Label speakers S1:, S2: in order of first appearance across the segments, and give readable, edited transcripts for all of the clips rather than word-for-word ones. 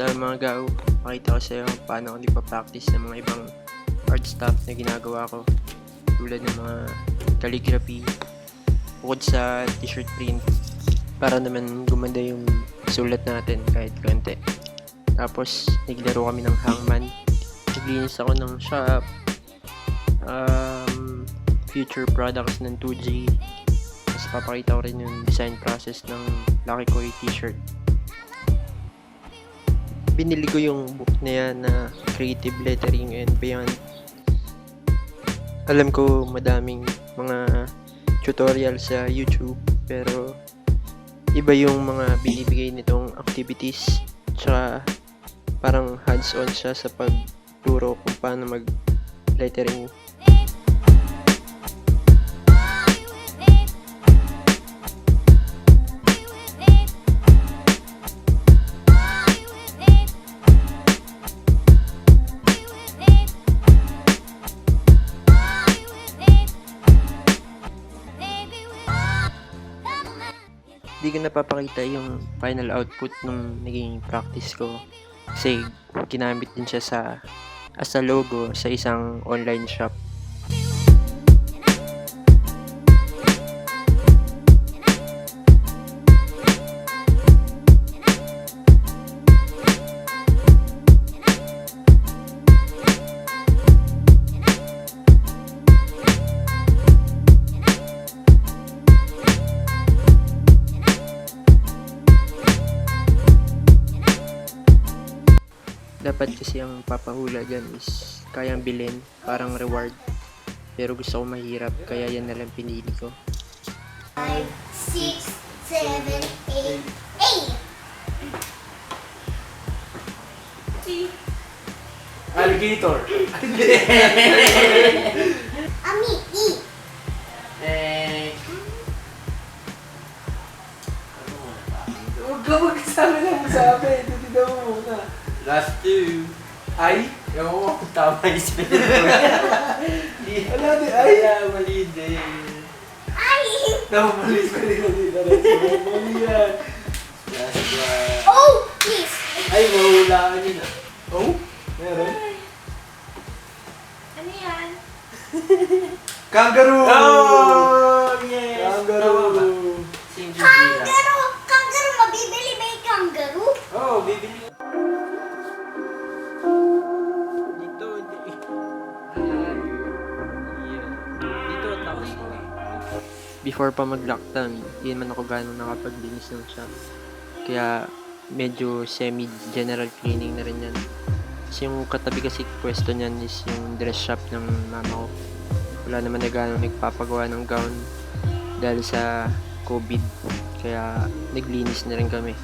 S1: sa mga gaw, pakita ko sa iyo paano ako nagpa-practice ng mga ibang art stuff na ginagawa ko, tulad ng mga calligraphy bukod sa t-shirt print para naman gumanda yung sulat natin kahit konti. Tapos naglaro kami ng Hangman, naglinis ako ng shop, future products ng 2G, tapos papakita ko rin yung design process ng Lucky Koi t-shirt. Binili ko yung book na yan na Creative Lettering and Beyond. Alam ko madaming mga tutorial sa YouTube, pero iba yung mga binibigay nitong activities, tsaka parang hands-on siya sa pagturo kung paano mag-lettering. Hindi ko napapakita yung final output nung naging practice ko kasi ginamit din siya as a logo sa isang online shop. Dapat kasi ang papahula dyan is kayang bilhin, parang reward. Pero gusto ko mahirap, kaya yan nalang pinili ko.
S2: 5, 6, 7, 8, 8!
S3: Alligator.
S2: Ami, E!
S3: Huwag ka magsabi ng sabi. Titigaw mo muna.
S4: Last two.
S3: Ay?
S4: Ewan ko kung tama yung spelling ko.
S3: Wala din. Ay!
S4: Mali din.
S2: Ay!
S3: Mali spelling ko dito. Mali yan.
S4: Last one.
S2: Oh! Please!
S4: Ay, mahulaan yun ah.
S3: Oh? Meron?
S2: Ano yan?
S3: Kangaroo!
S4: Oh! Yes!
S3: Kangaroo!
S4: Single Gila.
S2: Kangaroo! Kangaroo! Mabibili ba yung kangaroo?
S4: Oh, bibili.
S1: Dito, dito tapos before pa mag-lockdown, hindi man ako gano'ng nakapaglinis ng shop. Kaya medyo semi-general cleaning na rin yan. Kasi yung katabi kasi pwesto niyan is yung dress shop ng mama ko. Wala naman na gano'ng nagpapagawa ng gown dahil sa COVID. Kaya naglinis na rin kami.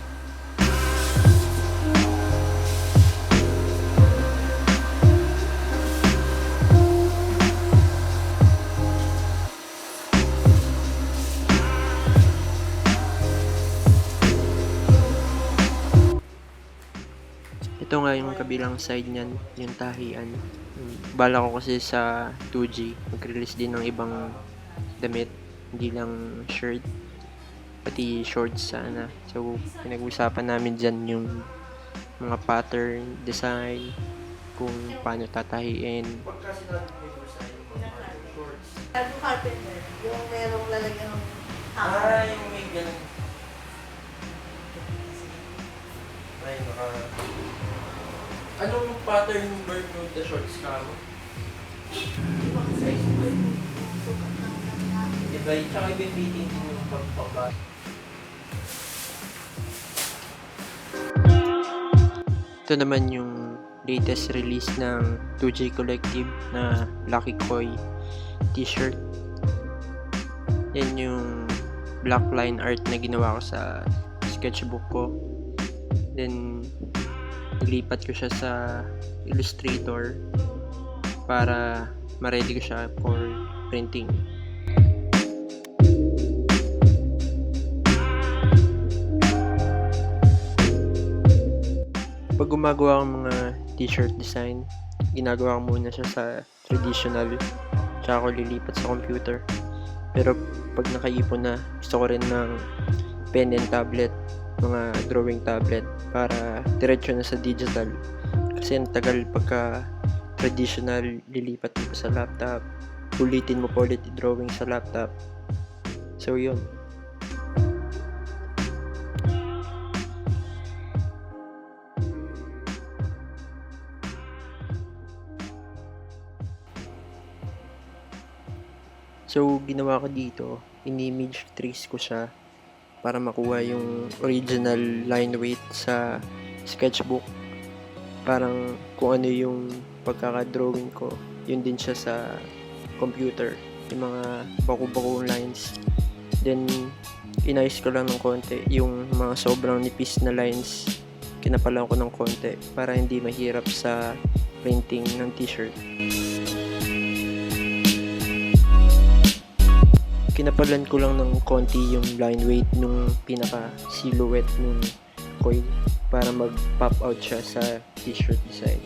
S1: Ito nga yung kabilang side niyan, yung tahian. Bala ko kasi sa 2G, mag-release din ng ibang damit, hindi lang shirt, pati shorts sana. So, pinag-usapan namin dyan yung mga pattern, design, kung paano tatahiin.
S5: Carpenter, yung merong lalagyan ng
S4: Ah, yung may ganun. Ay, anong pattern ng Bermuda shorts ka mo? Diba, tsaka iba fitting din yung pagpabat.
S1: Ito naman yung latest release ng 2J Collective na Lucky Koi t-shirt. Yan yung black line art na ginawa ko sa sketchbook ko. Then, nilipat ko siya sa Illustrator para ma-ready ko siya for printing. Pag gumagawa ng mga t-shirt design, ginagawa ko muna siya sa traditional, tsaka ko lilipat sa computer. Pero pag nakaipon na, gusto ko rin ng pen and tablet mga drawing tablet para diretso na sa digital. Kasi ang tagal pagka traditional, lilipat mo pa sa laptop, ulitin mo pa ulit i-drawing sa laptop. So yun. So ginawa ko dito, in-image trace ko siya para makuha yung original line weight sa sketchbook. Parang kung ano yung pagkakadrawing ko, yun din siya sa computer. Yung mga baku-bakong lines. Then, inayos ko lang ng konti yung mga sobrang nipis na lines. Kinapalan ko ng konti para hindi mahirap sa printing ng t-shirt. Kinapalan ko lang ng konti yung line weight nung pinaka silhouette nung coil para mag-pop out siya sa t-shirt design.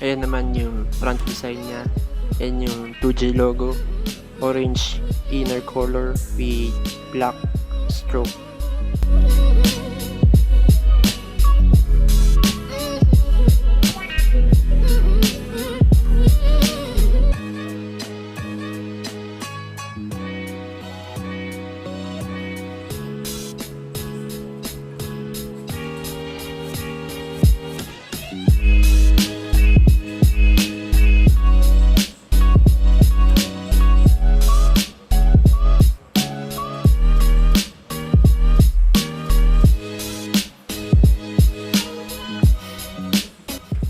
S1: Ayan naman yung front design niya. Ayan yung 2J logo. Orange inner color with black stroke.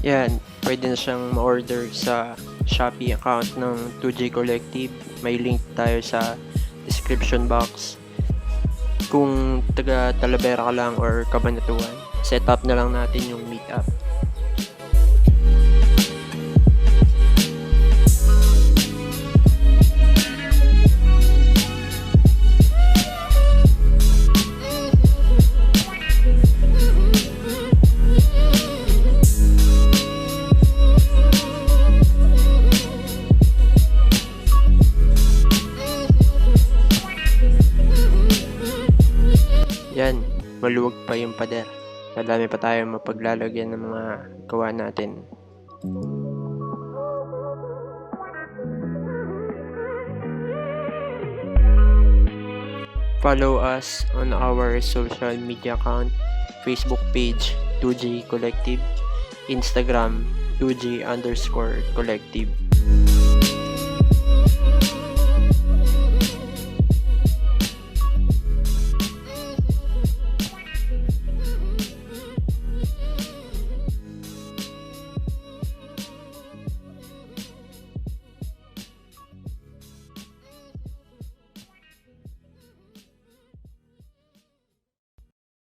S1: Yan, pwede na siyang ma-order sa Shopee account ng 2J Collective. May link tayo sa description box. Kung taga Talavera ka lang or Cabanatuan, set up na lang natin yung meetup. Yan, maluwag pa yung pader. Madami pa tayong mapaglalagyan ng mga gawa natin. Follow us on our social media account, Facebook page 2G Collective, Instagram 2G_Collective.